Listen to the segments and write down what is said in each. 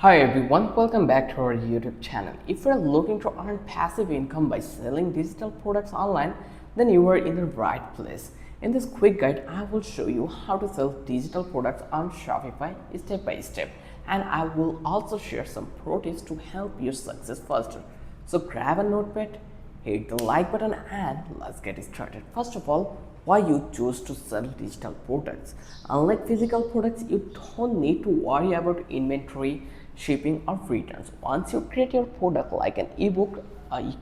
Hi everyone, welcome back to our YouTube channel. If you're looking to earn passive income by selling digital products online, then you are in the right place. In this quick guide, I will show you how to sell digital products on Shopify step by step, and I will also share some pro tips to help you success faster. So grab a notepad, hit the like button, and let's get started. First of all, why you choose to sell digital products. Unlike physical products, you don't need to worry about inventory, shipping, or returns. Once you create your product like an ebook, a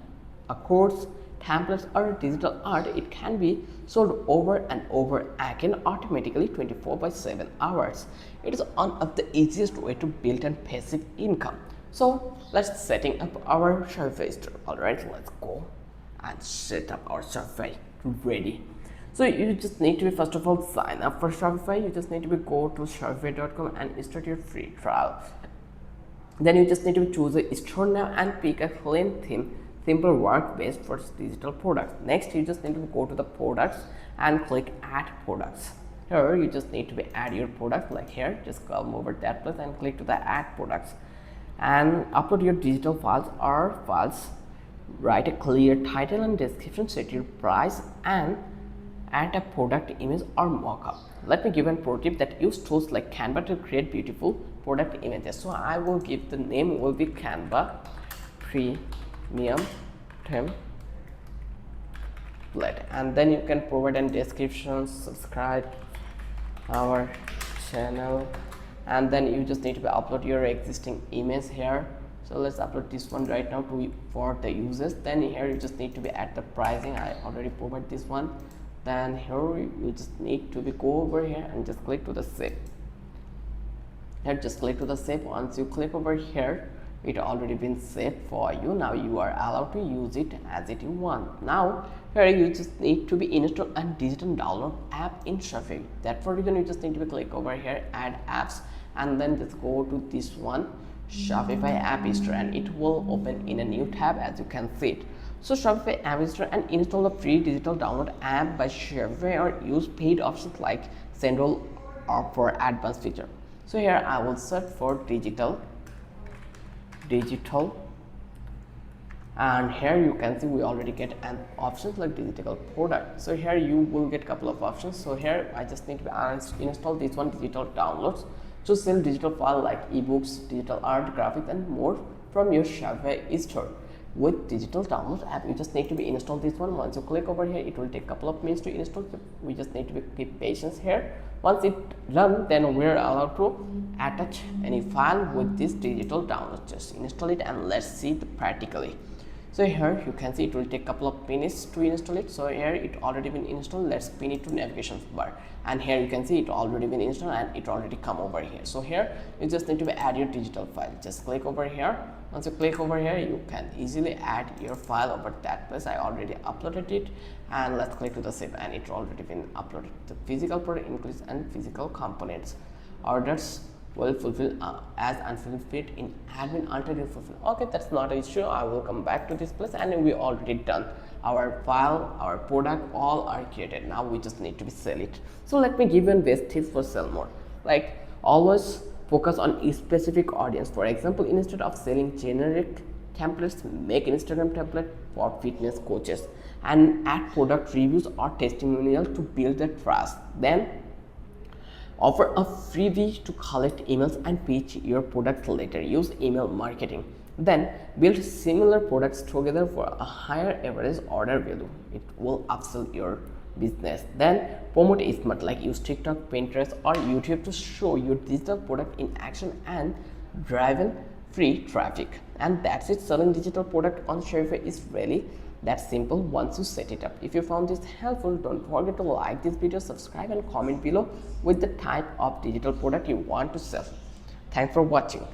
course, templates, or digital art, it can be sold over and over again automatically 24/7 hours. It is one of the easiest way to build a passive income. So let's setting up our Shopify store. Alright, let's go and set up our Shopify ready. So you just need to be, first of all, sign up for Shopify. You just need to be go to shopify.com and start your free trial. Then you just need to choose a store now and pick a clean theme, simple work based for digital products. Next, you just need to go to the products and click add products. Here you just need to be add your product, like here, just come over that place and click to the add products and upload your digital files or files. Write a clear title and description, set your price, and add a product image or mockup. Let me give a pro tip that use tools like Canva to create beautiful product images. So I will give the name will be Canva Premium Template, and then you can provide a description, subscribe our channel, and then you just need to upload your existing image here. So let's upload this one right now for the users. Then here you just need to be at the pricing. I already provide this one. Then here you just need to be go over here and just click to the save. Here just click to the save. Once you click over here, it already been saved for you. Now you are allowed to use it as it you want. Now here you just need to be install a digital download app in Shopify. That for reason you just need to be click over here, add apps, and then just go to this one, Shopify app store, and it will open in a new tab as you can see it. So Shopify app store and install a free digital download app by Shopify, or use paid options like Sendroll or for advanced feature. So here I will search for digital, and here you can see we already get an options like digital product. So here you will get couple of options. So here I just need to install this one, digital downloads, to sell digital file like ebooks, digital art, graphics, and more from your Shopify store. With digital download app, you just need to be install this one. Once you click over here, it will take a couple of minutes to install. We just need to be keep patience here. Once it done, then we're allowed to attach any file with this digital download. Just install it and let's see it practically. So here you can see it will take a couple of minutes to install it. So here it already been installed. Let's pin it to navigation bar, and here you can see it already been installed and it already come over here. So here you just need to add your digital file. Just click over here. Once you click over here, you can easily add your file over that place. I already uploaded it, and let's click to the save, and it already been uploaded. The physical product includes and physical components. Orders will fulfill as unfulfilled in admin until you fulfill. Okay, that's not an issue. I will come back to this place, and we already done our file, our product, all are created. Now we just need to be sell it. So let me give you a best tips for sell more. Like always focus on a specific audience. For example, instead of selling generic templates, make Instagram template for fitness coaches and add product reviews or testimonial to build the trust. Then offer a freebie to collect emails and pitch your product later. Use email marketing. Then build similar products together for a higher average order value. It will upsell your business. Then promote smart, like use TikTok, Pinterest, or YouTube to show your digital product in action and drive in free traffic. And that's it. Selling digital product on Shopify is really that simple once you set it up. If you found this helpful, don't forget to like this video, subscribe, and comment below with the type of digital product you want to sell. Thanks for watching.